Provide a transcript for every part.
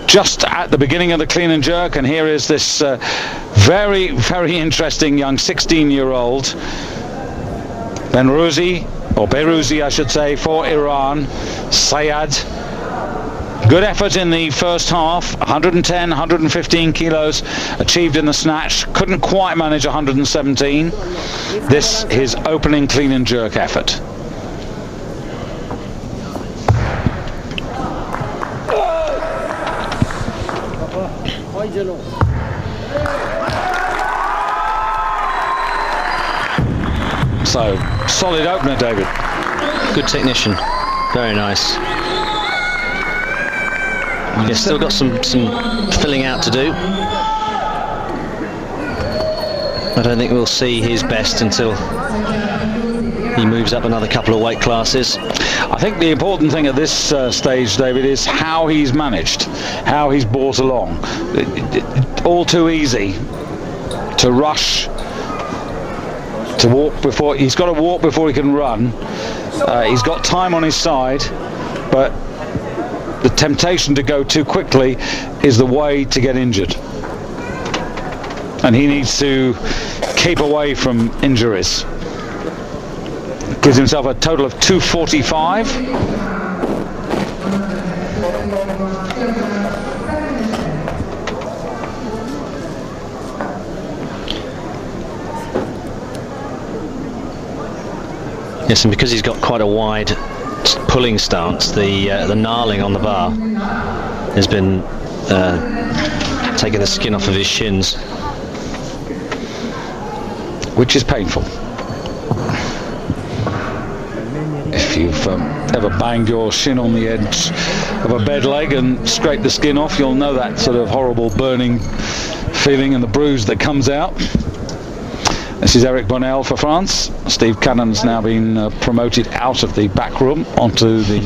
just at the beginning of the clean and jerk, and here is this very, very interesting young 16-year-old Behrouzi, I should say, for Iran, Sayed. Good effort in the first half, 110, 115 kilos achieved in the snatch. Couldn't quite manage 117. This his opening clean and jerk effort. So, solid opener, David. Good technician, very nice. He's still got some filling out to do. I don't think we'll see his best until he moves up another couple of weight classes. I think the important thing at this stage, David, is how he's managed, how he's brought along. All too easy to rush, to walk before. He's got to walk before he can run. He's got time on his side, but the temptation to go too quickly is the way to get injured. And he needs to keep away from injuries. Gives himself a total of 245. Yes, and because he's got quite a wide pulling stance, the gnarling on the bar has been taking the skin off of his shins, which is painful. If you've ever banged your shin on the edge of a bed leg and scraped the skin off, you'll know that sort of horrible burning feeling and the bruise that comes out. This is Eric Bonnell for France. Steve Cannon's now been promoted out of the back room onto the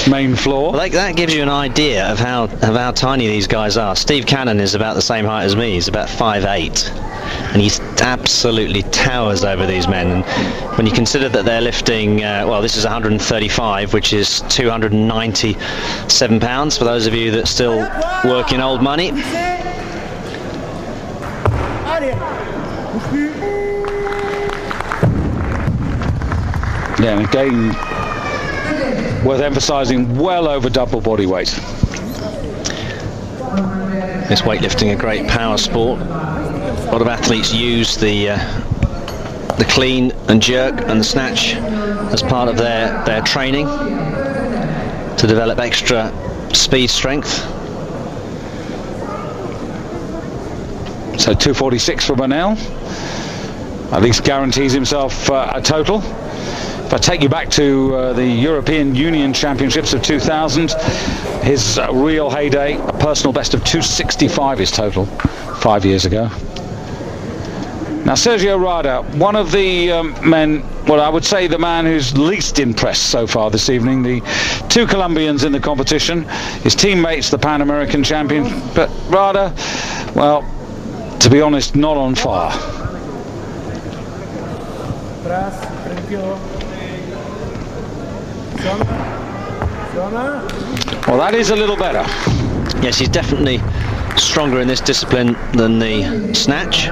main floor. Well, that gives you an idea of how tiny these guys are. Steve Cannon is about the same height as me. He's about 5'8", and he absolutely towers over these men. And when you consider that they're lifting, well, this is 135, which is 297 pounds for those of you that still work in old money. Yeah, and again, worth emphasising, well over double body weight. This weightlifting a great power sport. A lot of athletes use the clean and jerk and the snatch as part of their training to develop extra speed strength. So 246 for Bonnell. At least guarantees himself a total. If I take you back to the European Union Championships of 2000, his real heyday, a personal best of 265 is total 5 years ago. Now Sergio Rada, one of the men, well, I would say the man who's least impressed so far this evening. The two Colombians in the competition, his teammates, the Pan American champion, but Rada, well, to be honest, not on fire. Well, that is a little better. Yes, he's definitely stronger in this discipline than the snatch.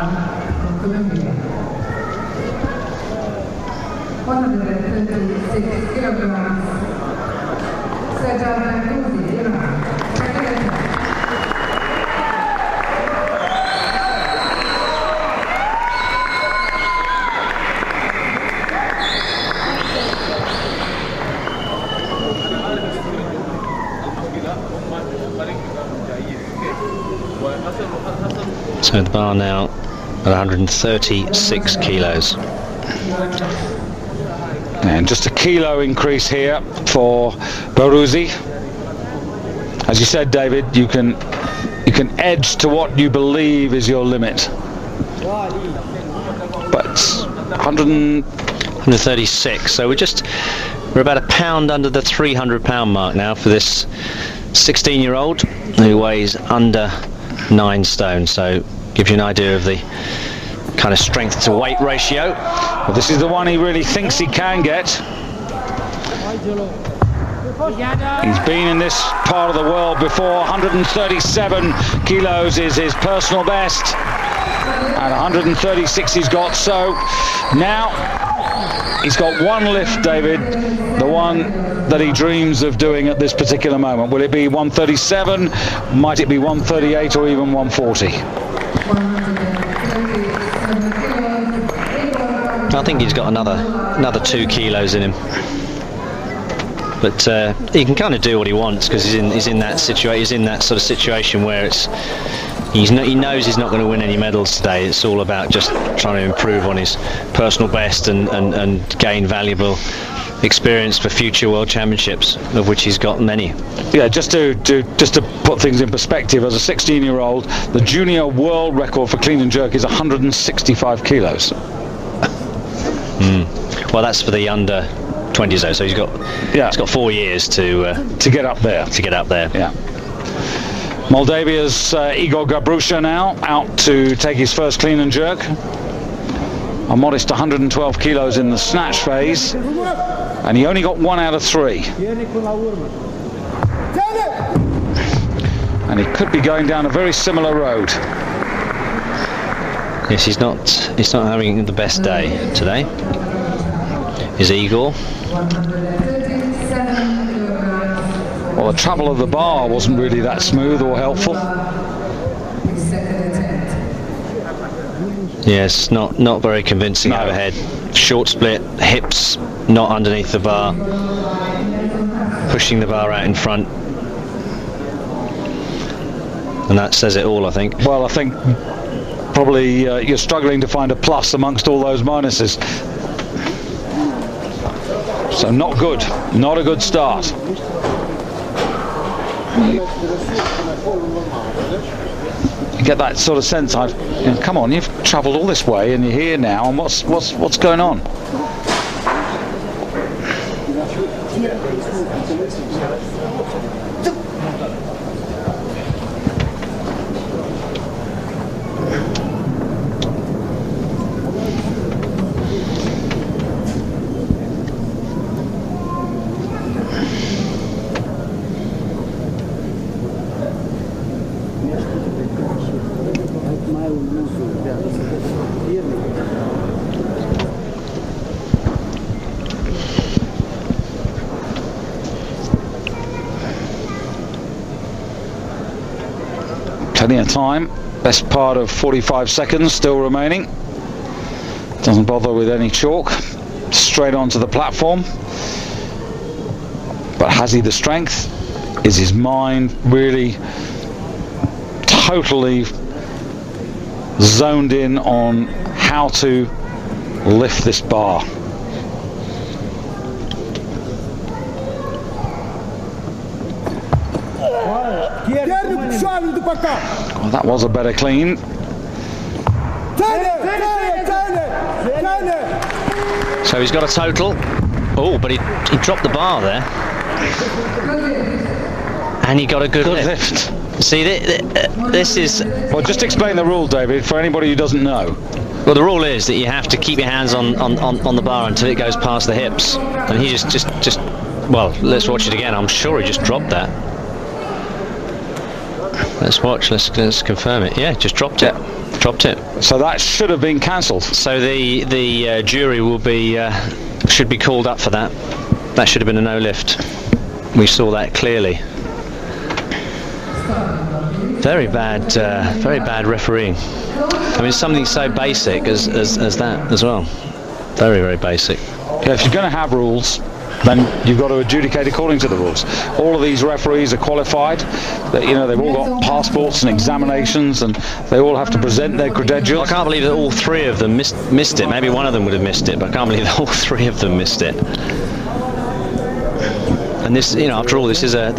So the bar now at 136 kilos. And just a kilo increase here for Behrouzi. As you said, David, you can edge to what you believe is your limit. But 136. So we're about a pound under the 300-pound mark now for this 16-year-old who weighs under 9 stone. So gives you an idea of the kind of strength to weight ratio. Well, this is the one he really thinks he can get. He's been in this part of the world before. 137 kilos is his personal best, and 136 he's got. So now he's got one lift, David, the one that he dreams of doing at this particular moment. Will it be 137? Might it be 138 or even 140? I think he's got another 2 kilos in him, but he can kind of do what he wants because he's in that situation. He's in that sort of situation where he knows he's not going to win any medals today. It's all about just trying to improve on his personal best and gain valuable experience for future world championships, of which he's got many. Yeah, just to put things in perspective, as a 16-year-old, the junior world record for clean and jerk is 165 kilos. Well, that's for the under 20s though, so he's got 4 years to get up there. Yeah. Moldavia's Igor Gabrusha now out to take his first clean and jerk. A modest 112 kilos in the snatch phase, and he only got 1 out of 3. And he could be going down a very similar road. Yes, he's not having the best day today, is Igor. Well, the travel of the bar wasn't really that smooth or helpful. Yes, not very convincing overhead. Short split, hips not underneath the bar, pushing the bar out in front. And that says it all, I think. Well, I think probably you're struggling to find a plus amongst all those minuses. So not good, not a good start. You get that sort of sense. Come on, you've travelled all this way and you're here now, and what's going on? Plenty of time, best part of 45 seconds still remaining. Doesn't bother with any chalk, straight onto the platform. But has he the strength? Is his mind really totally zoned in on how to lift this bar? Well, that was a better clean. So he's got a total. Oh, but he dropped the bar there. And he got a good lift. See, this is... Well, just explain the rule, David, for anybody who doesn't know. Well, the rule is that you have to keep your hands on the bar until it goes past the hips. And he just well, let's watch it again. I'm sure he just dropped that. Let's watch, let's confirm it. Yeah, just dropped it. Dropped it. So that should have been cancelled. So the jury will be should be called up for that. That should have been a no lift. We saw that clearly. Very bad refereeing. I mean, something so basic as that as well. Very, very basic. Yeah, if you're going to have rules, then you've got to adjudicate according to the rules. All of these referees are qualified. You know, they've all got passports and examinations, and they all have to present their credentials. I can't believe that all 3 of them missed it. Maybe one of them would have missed it, but I can't believe that all 3 of them missed it. And this, you know, after all, this is a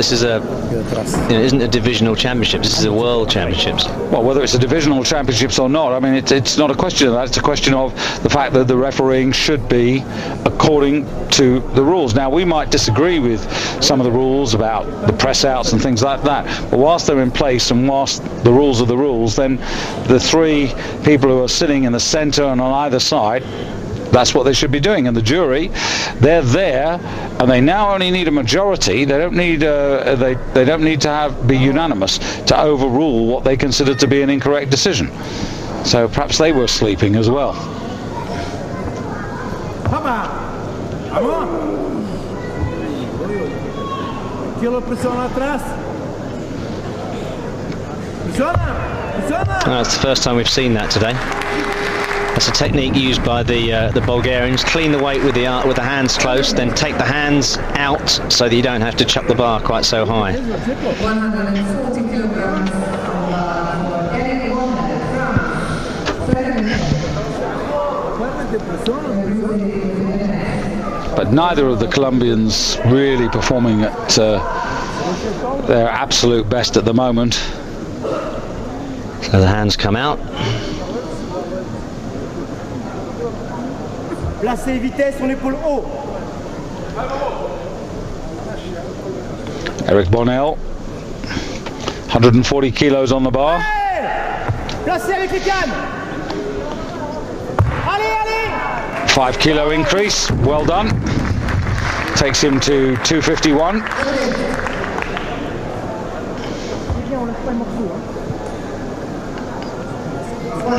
isn't a divisional championship. This is a world championships. Well, whether it's a divisional championships or not, I mean, it's not a question of that. It's a question of the fact that the refereeing should be according to the rules. Now, we might disagree with some of the rules about the press outs and things like that, but whilst they're in place and whilst the rules are the rules, then the 3 people who are sitting in the centre and on either side That's what they should be doing. And the jury, they're there, and they now only need a majority. They don't need they don't need to be unanimous to overrule what they consider to be an incorrect decision. So perhaps they were sleeping as well. That's the first time we've seen that today. That's a technique used by the Bulgarians. Clean the weight with the hands close, then take the hands out so that you don't have to chuck the bar quite so high. 140 kilograms. But neither of the Colombians really performing at their absolute best at the moment. So the hands come out. Placez vitesse sur l'épaule haut. Eric Bonnell, 140 kilos on the bar. Placez avec les cannes. Allez, allez. 5 kilo increase, well done. Takes him to 251.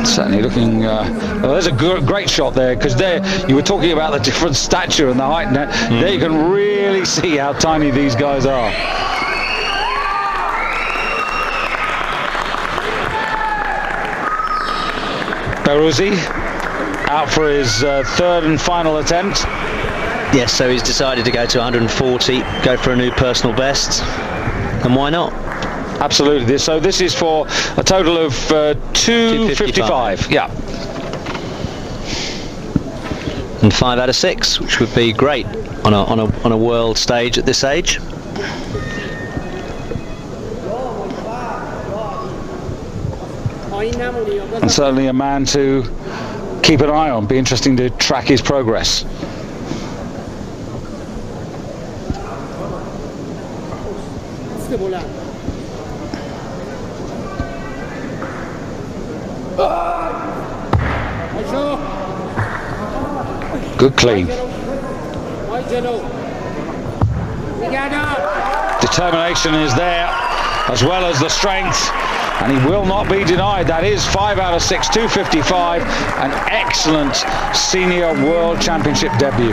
Certainly looking, well, there's a great shot there, because there you were talking about the different stature and the height. There you can really see how tiny these guys are. Peruzzi out for his third and final attempt. Yes, so he's decided to go to 140, go for a new personal best, and why not? Absolutely. So this is for a total of 255. Yeah. And 5 out of 6, which would be great on a world stage at this age. And certainly a man to keep an eye on. Be interesting to track his progress. Good clean. Determination is there, as well as the strength, and he will not be denied. That is 5 out of 6, 255, an excellent senior world championship debut.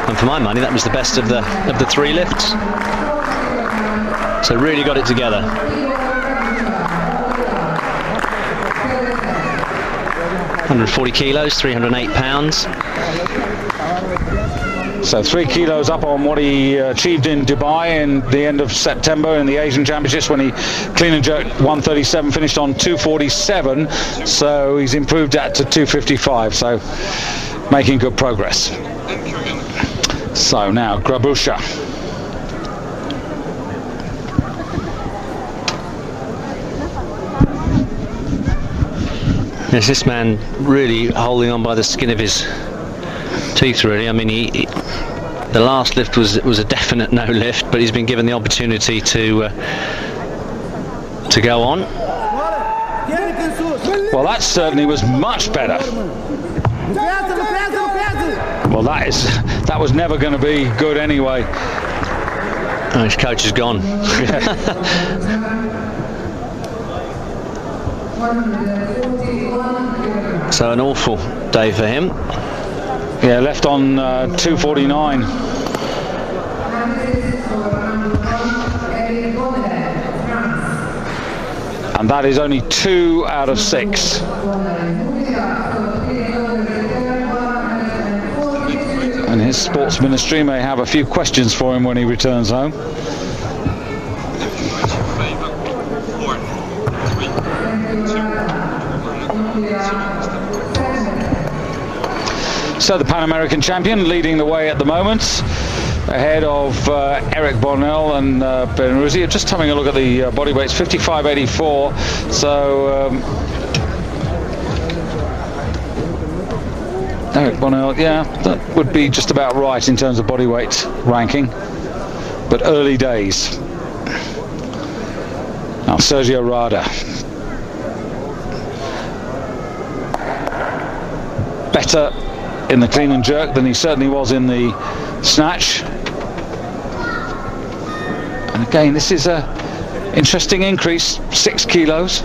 And for my money, that was the best of the 3 lifts. So really got it together. ...140 kilos, 308 pounds. So 3 kilos up on what he achieved in Dubai in the end of September in the Asian Championships, when he clean and jerked 137, finished on 247. So he's improved that to 255. So making good progress. So now Grabusha. Yes, this man really holding on by the skin of his teeth, really. I mean, the last lift was a definite no lift, but he's been given the opportunity to go on. Well, that certainly was much better. Well, that was never going to be good anyway. Oh, his coach is gone. So an awful day for him. Yeah, left on 249. And that is only 2 out of 6. And his sports ministry may have a few questions for him when he returns home. So the Pan American champion leading the way at the moment, ahead of Eric Bonnell and Peruzzi. Just having a look at the body weights, 55.84. So Eric Bonnell, yeah, that would be just about right in terms of body weight ranking, but early days. Now Sergio Rada. better in the clean and jerk than he certainly was in the snatch. And again, this is a interesting increase, 6 kilos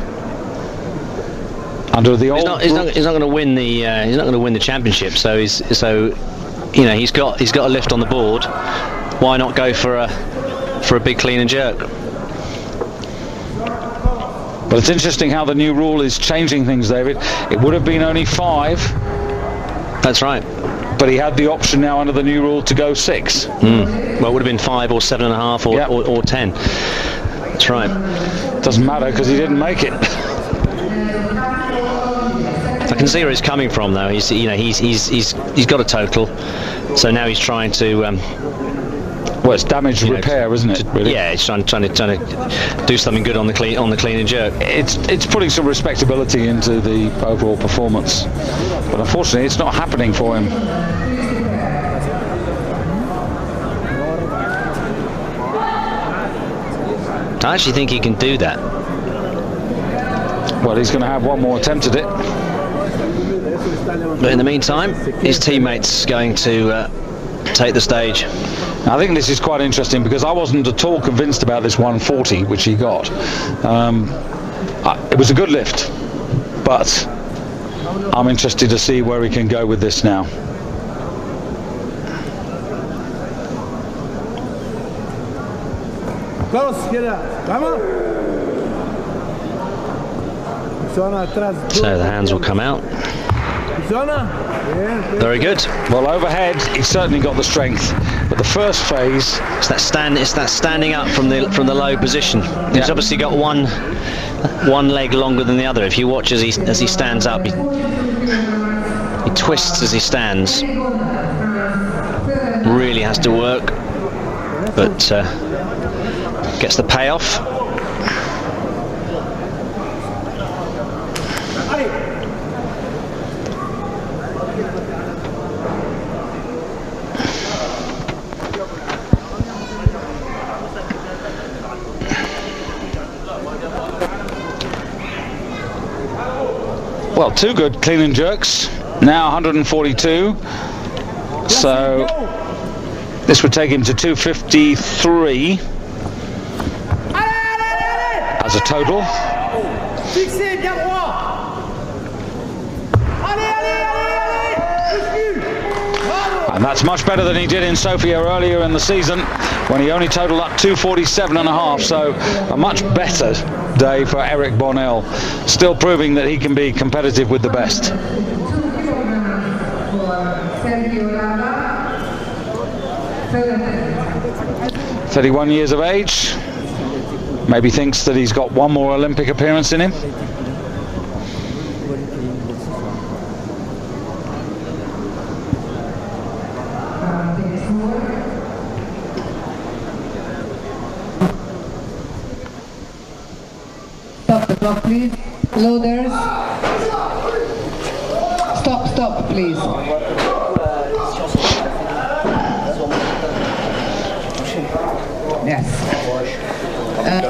under the old. He's not going to win the he's not going to win the championship. So he's got a lift on the board. Why not go for a big clean and jerk? But it's interesting how the new rule is changing things, David. It would have been only 5. That's right. But he had the option now under the new rule to go 6. Well, it would have been 5 or 7.5 or, Yep. or 10. That's right. Doesn't matter because he didn't make it. I can see where he's coming from, though. He's got a total, so now he's trying to. Well, it's damage repair, isn't it? Really? Yeah, he's trying to do something good on the clean and jerk. It's putting some respectability into the overall performance, but unfortunately, it's not happening for him. I actually think he can do that. Well, he's going to have one more attempt at it. But in the meantime, his teammate's going to take the stage. I think this is quite interesting because I wasn't at all convinced about this 140 which he got. It was a good lift, but I'm interested to see where he can go with this now. So the hands will come out. Very good. Well, overhead, he's certainly got the strength, but the first phase. It's that standing up from the low position. He's obviously got one leg longer than the other. If you watch as he stands up, he twists as he stands. Really has to work, but gets the payoff. Well, 2 good clean and jerks, now 142, so this would take him to 253 as a total. And that's much better than he did in Sofia earlier in the season when he only totaled up 247.5, so a much better day for Eric Bonnell, still proving that he can be competitive with the best. 31 years of age, maybe thinks that he's got one more Olympic appearance in him. Stop the clock, please. Loaders. Stop, please. Yes.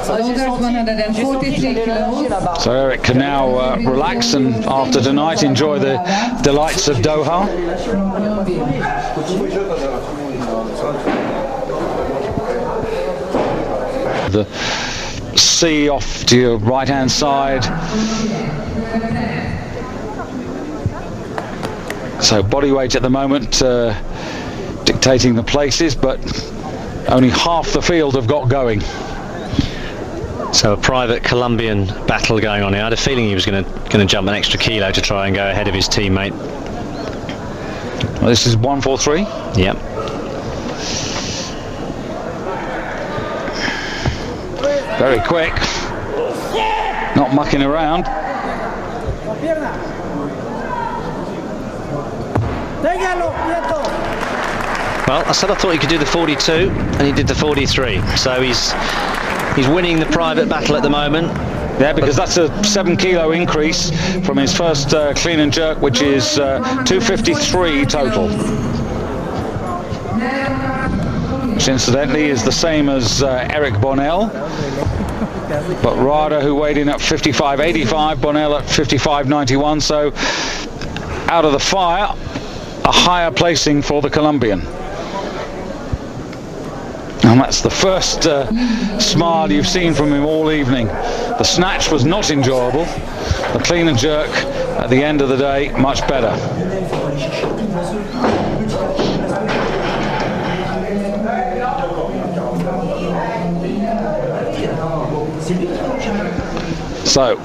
Loaders 143 kilos. So Eric can now relax and after tonight enjoy the delights of Doha. The C off to your right hand side. So body weight at the moment dictating the places, but only half the field have got going. So a private Colombian battle going on here. I had a feeling he was going to jump an extra kilo to try and go ahead of his teammate. Well, this is 143. Yep. Very quick, not mucking around. Well, I said I thought he could do the 42, and he did the 43. So he's winning the private battle at the moment. Yeah, because that's a 7 kilo increase from his first clean and jerk, which is 253 total. Which incidentally is the same as Eric Bonnell. But Rada, who weighed in at 55.85, Bonnell at 55.91, so out of the fire, a higher placing for the Colombian. And that's the first smile you've seen from him all evening. The snatch was not enjoyable. The clean and jerk at the end of the day, much better. So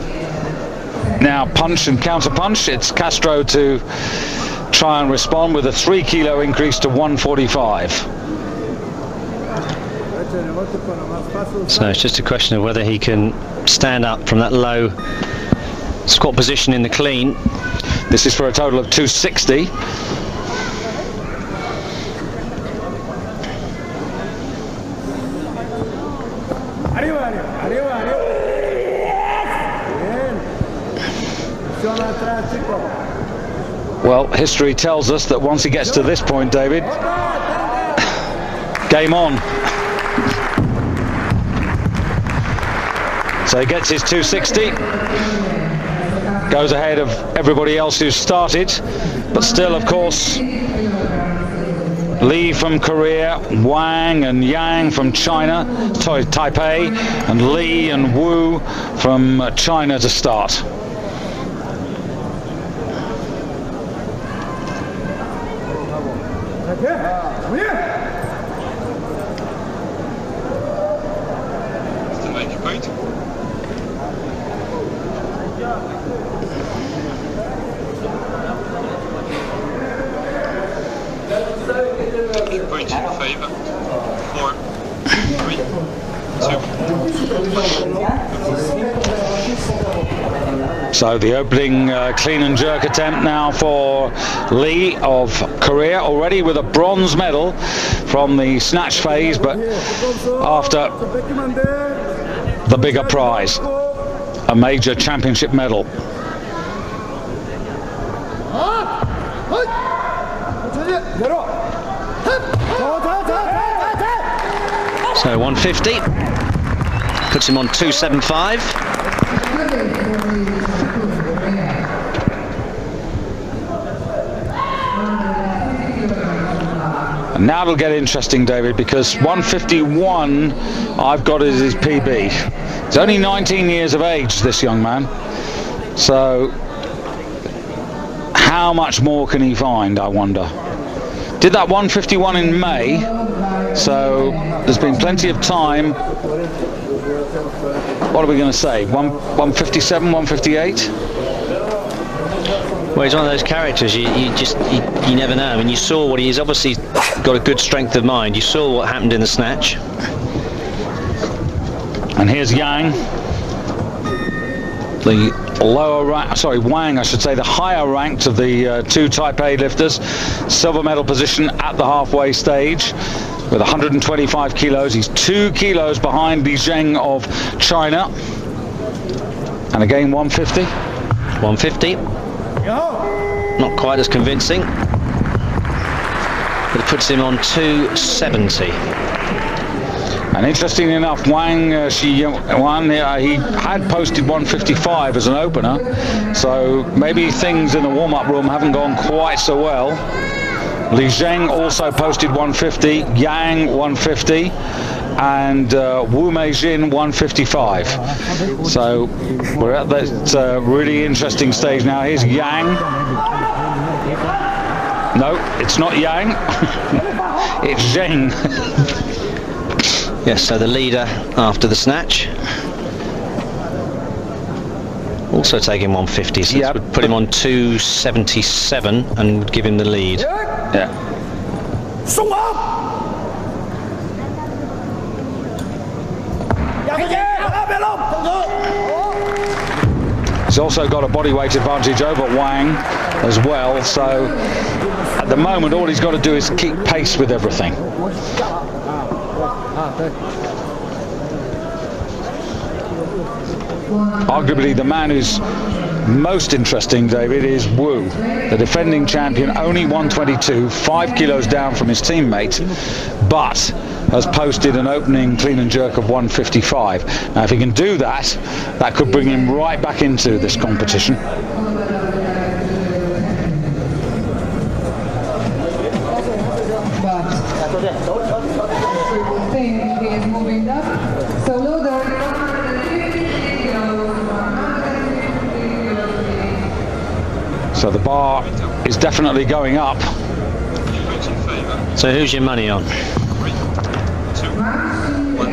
now punch and counter punch. It's Castro to try and respond with a 3 kilo increase to 145. So it's just a question of whether he can stand up from that low squat position in the clean. This is for a total of 260. Well, history tells us that once he gets to this point, David, game on. So he gets his 260, goes ahead of everybody else who's started, but still, of course, Lee from Korea, Wang and Yang from China, Taipei, and Lee and Wu from China to start. Point in favour. 4, 3, 2. So the opening clean and jerk attempt now for Lee of Korea, already with a bronze medal from the snatch phase, but after the bigger prize, a major championship medal. So 150 puts him on 275. And now it'll get interesting, David, because 151 I've got as his PB. He's only 19 years of age, this young man. So how much more can he find, I wonder? Did that 151 in May, so there's been plenty of time. What are we going to say? 157, 158? Well, he's one of those characters you never know. I mean, you saw what he's obviously got a good strength of mind. You saw what happened in the snatch. And here's Yang, the lower rank, sorry, Wang, I should say, the higher ranked of the two Taipei lifters. Silver medal position at the halfway stage with 125 kilos. He's 2 kilos behind Li Zheng of China. And again, 150. 150. Not quite as convincing, but it puts him on 270. And interestingly enough, Wang Xiwan, he had posted 155 as an opener, so maybe things in the warm-up room haven't gone quite so well. Li Zheng also posted 150, Yang 150, and Wu Meijin 155. So we're at that really interesting stage now. Here's Yang. No, it's not Yang. It's Zheng. Yes, so the leader after the snatch. Also taking 150, so yep. this would put him on 277 and would give him the lead. Yeah. He's also got a body weight advantage over Wang as well, so at the moment all he's got to do is keep pace with everything. Arguably the man who's most interesting, David, is Wu, the defending champion, only 122, 5 kilos down from his teammate, but has posted an opening clean and jerk of 155. Now if he can do that, that could bring him right back into this competition. So the bar is definitely going up. So who's your money on? 3, 2, 1,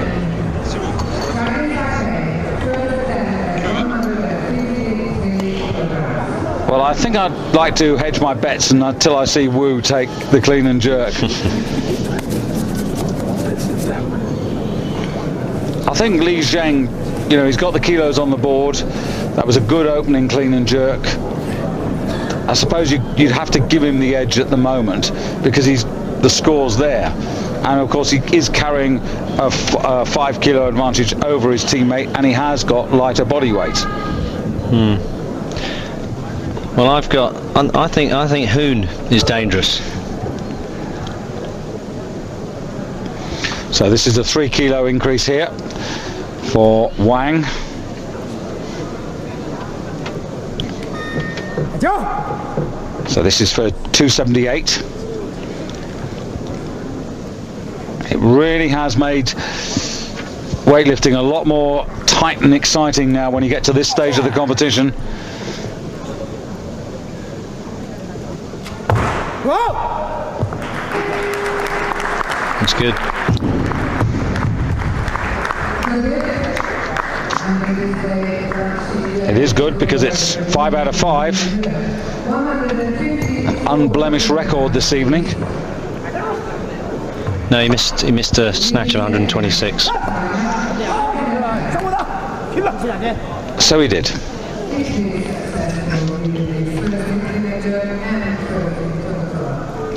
0. Well, I think I'd like to hedge my bets until I see Wu take the clean and jerk. I think Li Zheng, you know, he's got the kilos on the board. That was a good opening clean and jerk. I suppose you'd have to give him the edge at the moment because the score's there. And of course he is carrying a 5 kilo advantage over his teammate, and he has got lighter body weight. Well, I think Hoon is dangerous. So this is a 3 kilo increase here for Wang. So this is for 278. It really has made weightlifting a lot more tight and exciting now when you get to this stage of the competition. That's good. It is good because it's 5 out of 5. An unblemished record this evening. No, he missed a snatch of 126. So he did.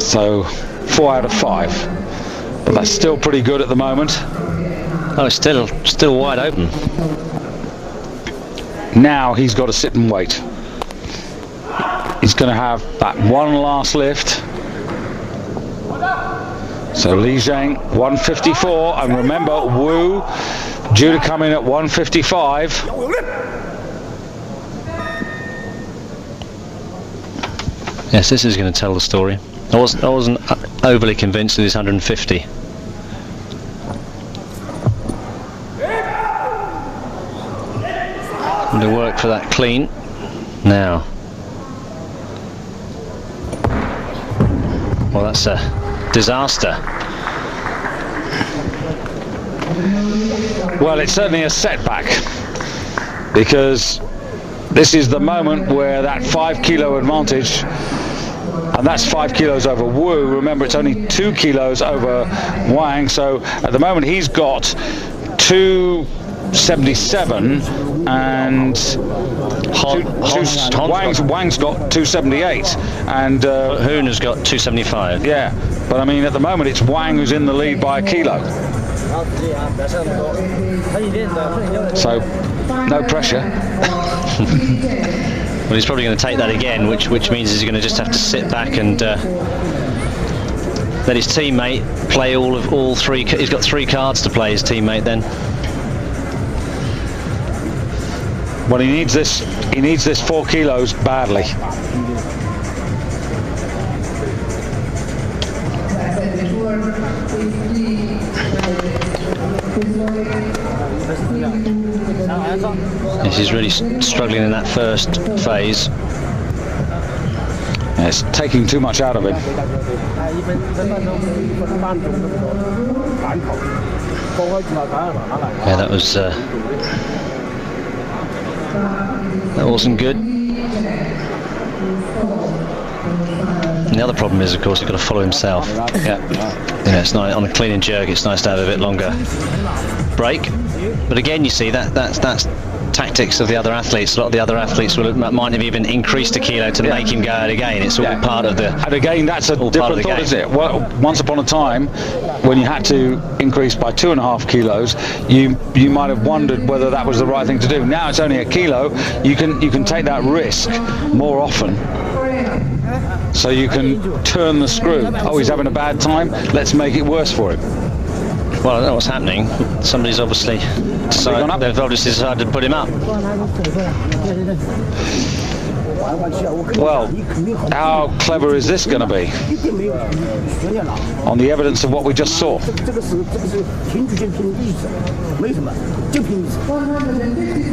So 4 out of 5. But that's still pretty good at the moment. Oh, it's still wide open. Now he's got to sit and wait. He's going to have that one last lift. So Li Zheng 154, and remember Wu due to come in at 155. Yes, this is going to tell the story. I wasn't overly convinced of this 150. To work for that clean now. Well, that's a disaster. Well, it's certainly a setback because this is the moment where that 5 kilo advantage, and that's 5 kilos over Wu. Remember, it's only 2 kilos over Wang. So at the moment he's got 277 and Wang's got 278, and Hoon has got 275. yeah, but I mean at the moment it's Wang who's in the lead by a kilo. So no pressure. Well, he's probably going to take that again, which means he's going to just have to sit back and let his teammate play all 3. He's got 3 cards to play, his teammate then. Well, he needs this 4 kilos badly. Yes, he's really struggling in that first phase. Yeah, it's taking too much out of him. Yeah, that wasn't good. And the other problem is, of course, he's got to follow himself. Yeah, you know, it's nice on a clean and jerk. It's nice to have a bit longer break. But again, you see that's tactics of the other athletes. A lot of the other athletes might have even increased a kilo to make him go out again. It's all part of the. And again, that's a different thought, isn't it? Well, once upon a time, when you had to increase by 2.5 kilos, you might have wondered whether that was the right thing to do. Now it's only a kilo. You can take that risk more often. So you can turn the screw. Oh, he's having a bad time. Let's make it worse for him. Well, I don't know what's happening. Somebody's obviously they've obviously decided to put him up. Well, how clever is this going to be? On the evidence of what we just saw.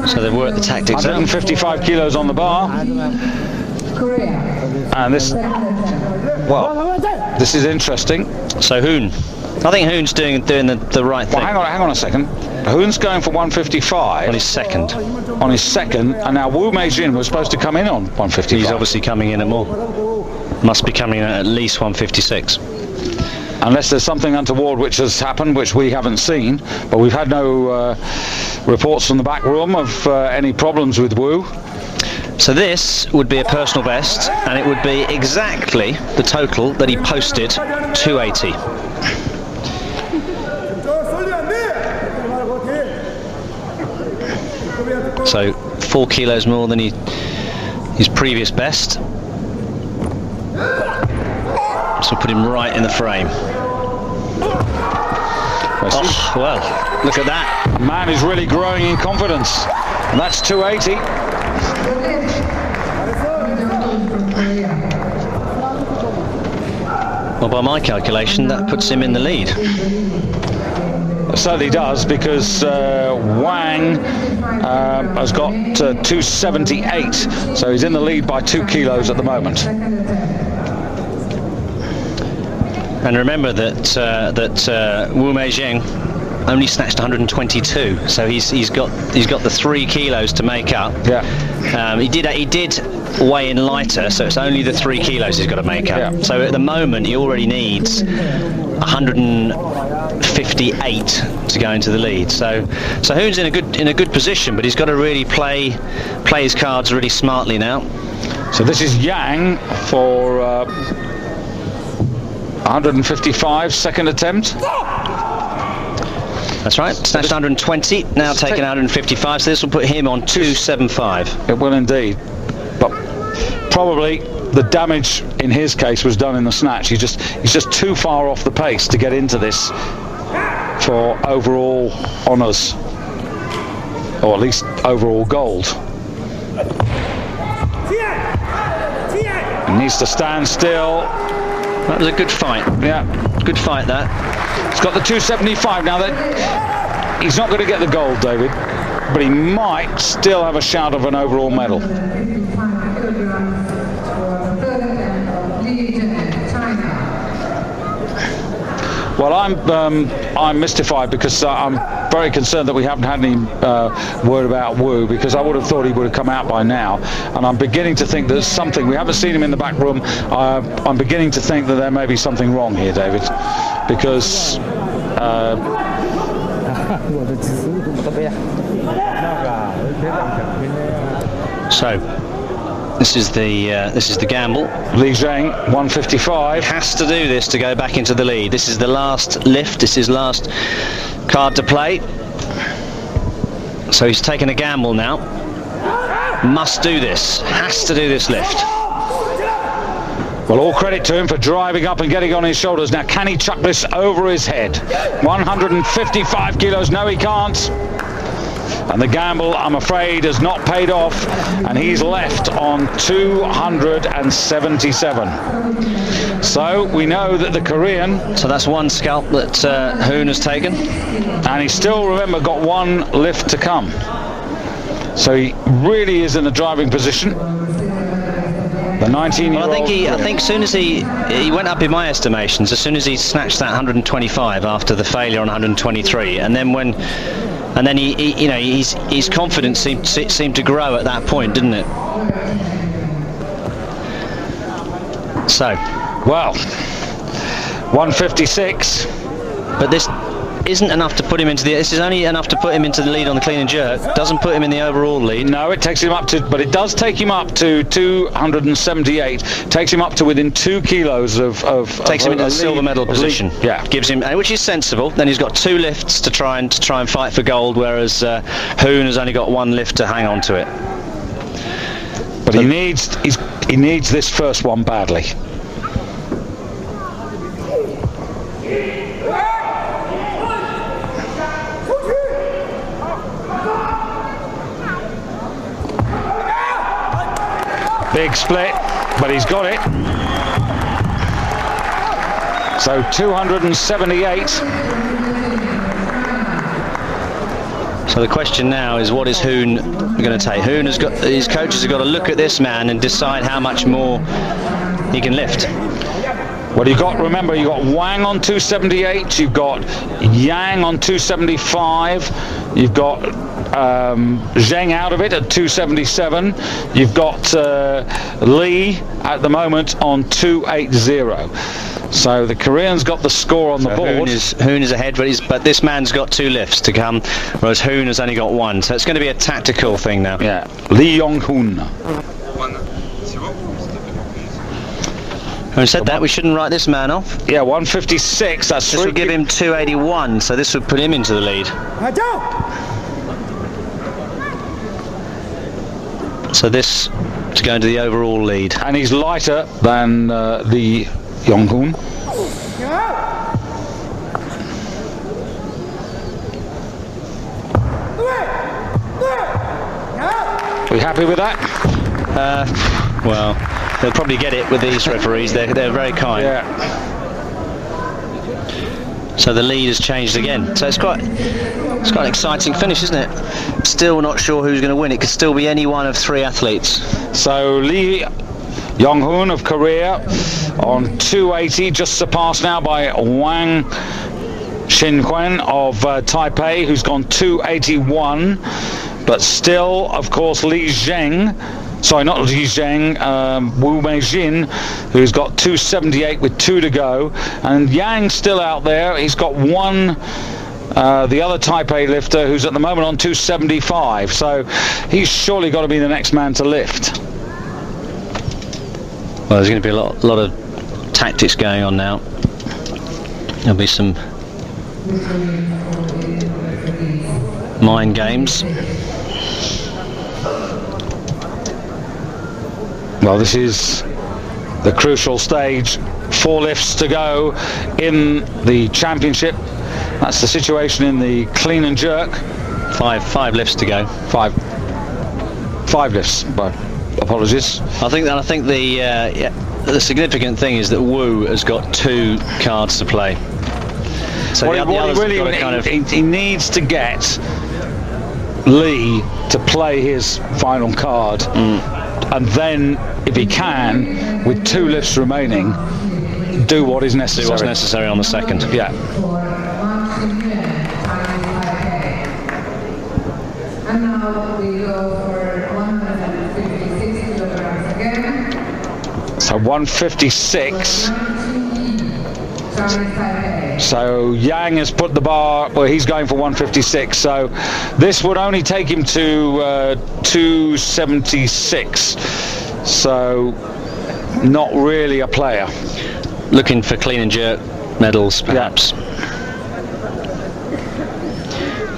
So they've worked the tactics out. 155 kilos on the bar. Korea. And this, well, this is interesting. So Hoon, I think Hoon's doing the right thing. Well, hang on a second. Hoon's going for 155 On his second. on his second, and now Wu Meijin was supposed to come in on 155. He's obviously coming in at more. Must be coming in at least 156. Unless there's something untoward which has happened, which we haven't seen, but we've had no reports from the back room of any problems with Wu. So this would be a personal best, and it would be exactly the total that he posted, 280. So 4 kilos more than his previous best. So put him right in the frame. Oh, well, look at that. Man is really growing in confidence. And that's 280. Well, by my calculation, that puts him in the lead. It certainly does, because Wang has got 278, so he's in the lead by 2 kilos at the moment. And remember that Wu Meijing only snatched 122, so he's got the 3 kilos to make up. Yeah. He did weigh in lighter, so it's only the 3 kilos he's got to make up. Yeah. So at the moment he already needs 158 to go into the lead. So Hoon's in a good position, but he's got to really play his cards really smartly now. So this is Yang for 155, second attempt. That's right, snatched 120, now taking 155, so this will put him on 275. It will indeed, but probably the damage in his case was done in the snatch. He's just too far off the pace to get into this for overall honours, or at least overall gold. He needs to stand still. That was a good fight. Yeah, good fight that. He's got the 275 now. That he's not going to get the gold, David, but he might still have a shout of an overall medal. Well, I'm mystified, because I'm very concerned that we haven't had any word about Wu, because I would have thought he would have come out by now, and I'm beginning to think there's something. We haven't seen him in the back room. I'm beginning to think that there may be something wrong here, David, because so this is the gamble. Li Zheng, 155. Has to do this to go back into the lead. This is the last lift. This is last card to play. So he's taken a gamble now. Must do this. Has to do this lift. Well, all credit to him for driving up and getting on his shoulders. Now, can he chuck this over his head? 155 kilos. No, he can't. And the gamble, I'm afraid, has not paid off, and he's left on 277. So we know that the Korean... So that's one scalp that Hoon has taken. And he's still, remember, got one lift to come. So he really is in a driving position. The 19-year-old... Well, I think as soon as he went up in my estimations, as soon as he snatched that 125 after the failure on 123, and then when... And then his confidence seemed to grow at that point, didn't it? So, well, 156. But this isn't enough to put him into the. This is only enough to put him into the lead on the clean and jerk. Doesn't put him in the overall lead. No, it takes him up to, but it does take him up to 278. Takes him up to within 2 kilos of takes him into the silver medal position. Yeah, gives him, which is sensible. Then he's got 2 lifts to try and fight for gold, whereas Hoon has only got 1 lift to hang on to it. But he needs this first one badly. Big split, but he's got it. So 278. So the question now is, what is Hoon going to take? Hoon has got, his coaches have got to look at this man and decide how much more he can lift. Well, remember, you've got Wang on 278, you've got Yang on 275, you've got Zheng out of it at 277, you've got Lee at the moment on 280. So the Korean's got the score on the board. Hoon is ahead, but this man's got 2 lifts to come, whereas Hoon has only got 1. So it's going to be a tactical thing now. Yeah, Lee Yong-hoon. Having said that, we shouldn't write this man off. Yeah, 156. This would give him 281, so this would put him into the lead. So this to go into the overall lead. And he's lighter than the Yong-hoon. Are we happy with that? Well, they'll probably get it with these referees. They're very kind. Yeah. So the lead has changed again. So it's quite an exciting finish, isn't it? Still not sure who's going to win. It could still be any one of 3 athletes. So Lee Yong-hoon of Korea on 280, just surpassed now by Wang Xinhuan of Taipei, who's gone 281. But still, of course, Wu Meijin, who's got 278 with 2 to go, and Yang still out there. He's got 1, the other Taipei lifter, who's at the moment on 275. So he's surely got to be the next man to lift. Well, there's going to be a lot of tactics going on now. There'll be some mind games. Well, this is the crucial stage. 4 lifts to go in the championship. That's the situation in the clean and jerk. 5 lifts to go. 5 lifts. But apologies. I think the significant thing is that Wu has got 2 cards to play. So he needs to get Lee to play his final card. And then, if he can, with 2 lifts remaining, do what is necessary. Do what's necessary on the second. Yeah. And now we go for 156 kilograms again. So 156. So Yang has put the bar, well, he's going for 156, so this would only take him to 276, so not really a player. Looking for clean and jerk medals, perhaps. Yeah.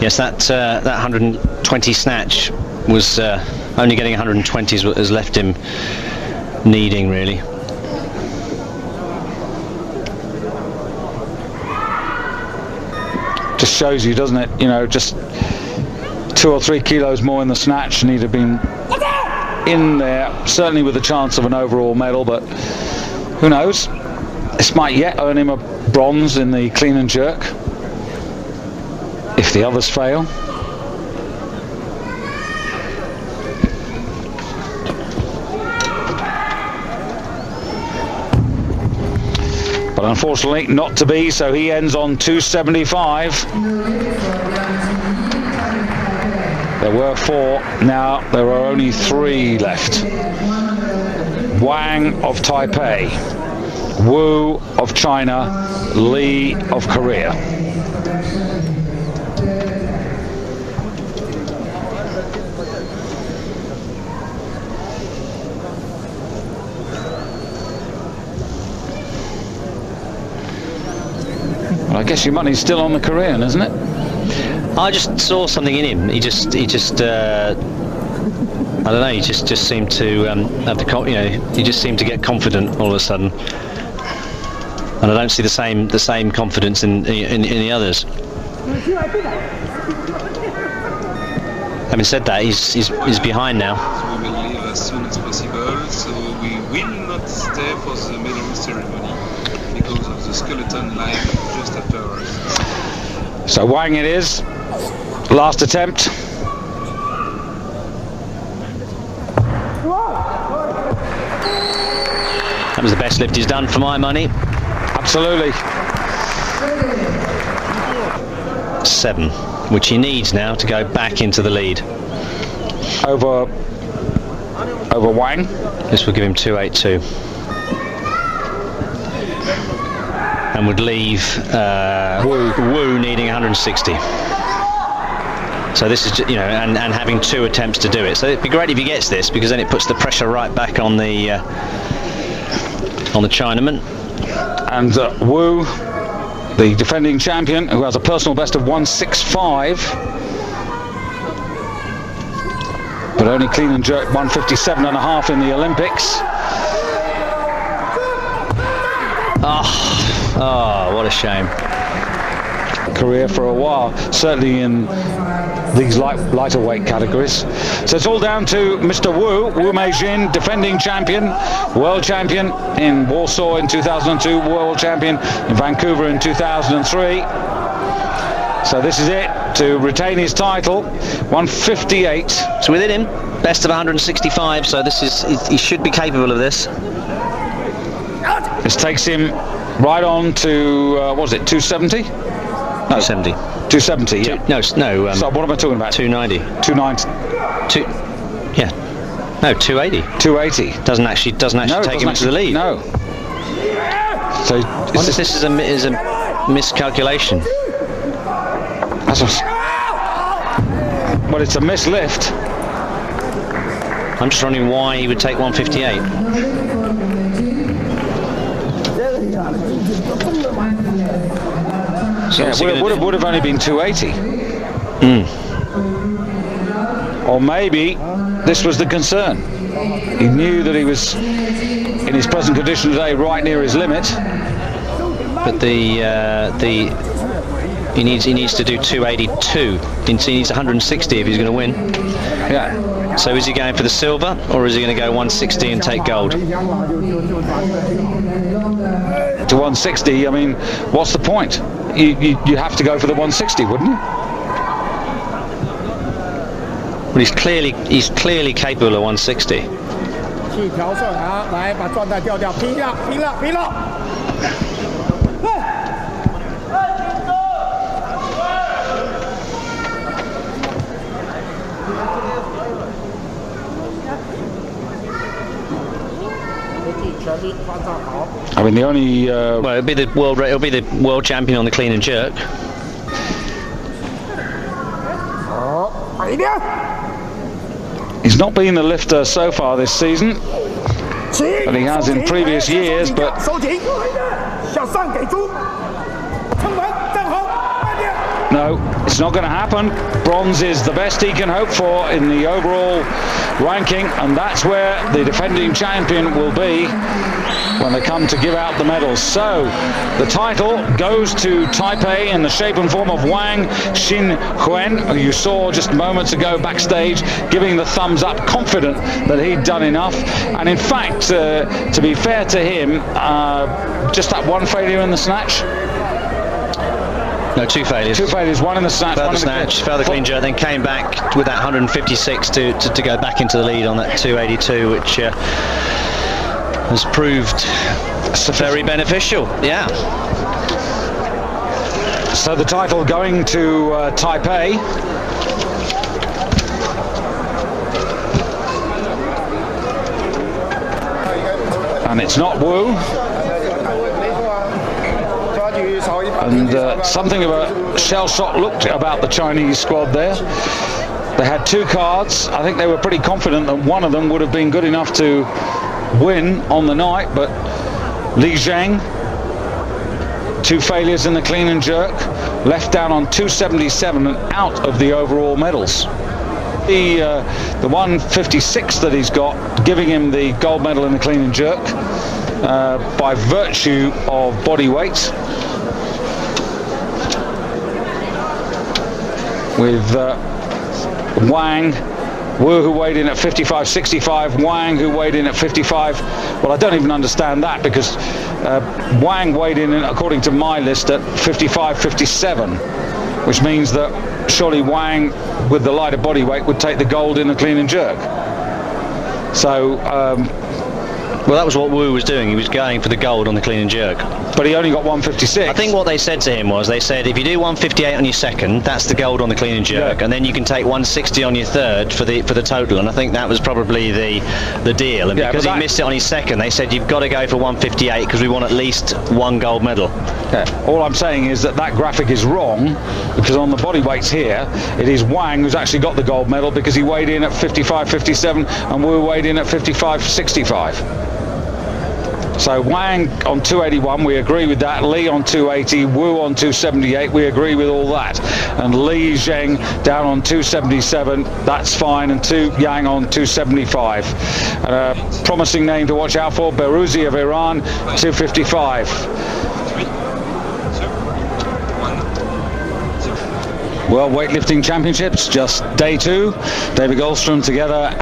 Yes, that 120 snatch was only getting 120s has left him needing, really. Just shows you, doesn't it? You know, just 2 or 3 kilos more in the snatch, and he'd have been in there, certainly with a chance of an overall medal, but who knows? This might yet earn him a bronze in the clean and jerk, if the others fail. But unfortunately not to be, so he ends on 275. There were 4, now there are only 3 left. Wang of Taipei, Wu of China, Lee of Korea. Well, I guess your money's still on the Korean, isn't it? I just saw something in him. He just I don't know. He just seemed to have the, he just seemed to get confident all of a sudden, and I don't see the same confidence in the others. Having said that, he's behind now. We will leave as soon as possible, so we will not stay for the medal ceremony because of the skeleton live just after us. So Wang it is. Last attempt. That was the best lift he's done for my money. Absolutely. 7, which he needs now to go back into the lead. Over Wang. This will give him 282. And would leave Wu needing 160. So this is, you know, and having 2 attempts to do it. So it'd be great if he gets this, because then it puts the pressure right back on the Chinaman. And Wu, the defending champion, who has a personal best of 165, but only clean and jerk 157.5 in the Olympics. Oh, what a shame. Career for a while, certainly in these lighter weight categories. So it's all down to Mr. Wu Meijin, defending champion, world champion in Warsaw in 2002, world champion in Vancouver in 2003. So this is it to retain his title, 158. So within him, best of 165, so this is, he should be capable of this. This takes him right on to, what was it, 270? No, 270. 270, yeah. No. So what am I talking about? 290. 290. Yeah. No, 280. 280. Doesn't actually take him into the lead. No. So I wonder if this is a miscalculation. Well, it's a mislift. I'm just wondering why he would take 158. So Yeah, would have only been 280. Or maybe this was the concern. He knew that he was in his present condition today right near his limit. But he needs to do 282. He needs 160 if he's going to win. Yeah. So is he going for the silver, or is he going to go 160 and take gold? To 160, I mean, what's the point? You have to go for the 160, wouldn't you? Well, he's clearly capable of 160. I mean, the only well, it'll be the world champion on the clean and jerk. he's not been the lifter so far this season, but he has in previous years. But no, it's not going to happen. Bronze is the best he can hope for in the overall ranking, and that's where the defending champion will be when they come to give out the medals. So the title goes to Taipei in the shape and form of Wang Xinhuen, who you saw just moments ago backstage giving the thumbs up, confident that he'd done enough. And in fact, to be fair to him, just that one failure in the snatch. No, 2 failures. 2 failures, one in the snatch, failed the snatch, failed the clean jerk, then came back with that 156 to go back into the lead on that 282, which has proved very beneficial. Yeah. So the title going to Taipei. And it's not Wu. And something of a shell-shock look about the Chinese squad there. They had 2 cards. I think they were pretty confident that one of them would have been good enough to win on the night, but Li Zhang, 2 failures in the clean and jerk, left down on 277 and out of the overall medals. The 156 that he's got, giving him the gold medal in the clean and jerk by virtue of body weight. With Wang, Wu who weighed in at 55.65, Wang who weighed in at 55. Well, I don't even understand that, because Wang weighed in, according to my list, at 55.57. which means that surely Wang, with the lighter body weight, would take the gold in the clean and jerk. So, well, that was what Wu was doing. He was going for the gold on the clean and jerk. but he only got 156. I think what they said to him was, they said, if you do 158 on your second, that's the gold on the clean and jerk, Yeah. and then you can take 160 on your third for the total. And I think that was probably the deal. And Yeah, because but he missed it on his second, they said you've got to go for 158 because we want at least one gold medal. Yeah. All I'm saying is that that graphic is wrong, because on the body weights here, it is Wang who's actually got the gold medal because he weighed in at 55.57 and Wu weighed in at 55.65. So Wang on 281, we agree with that. Li on 280, Wu on 278, we agree with all that. And Li Zheng down on 277, that's fine. And Yang on 275. And a promising name to watch out for, Beruzi of Iran, 255. 3, 2, 1, 0. World Weightlifting Championships, just day 2. David Goldstrom together.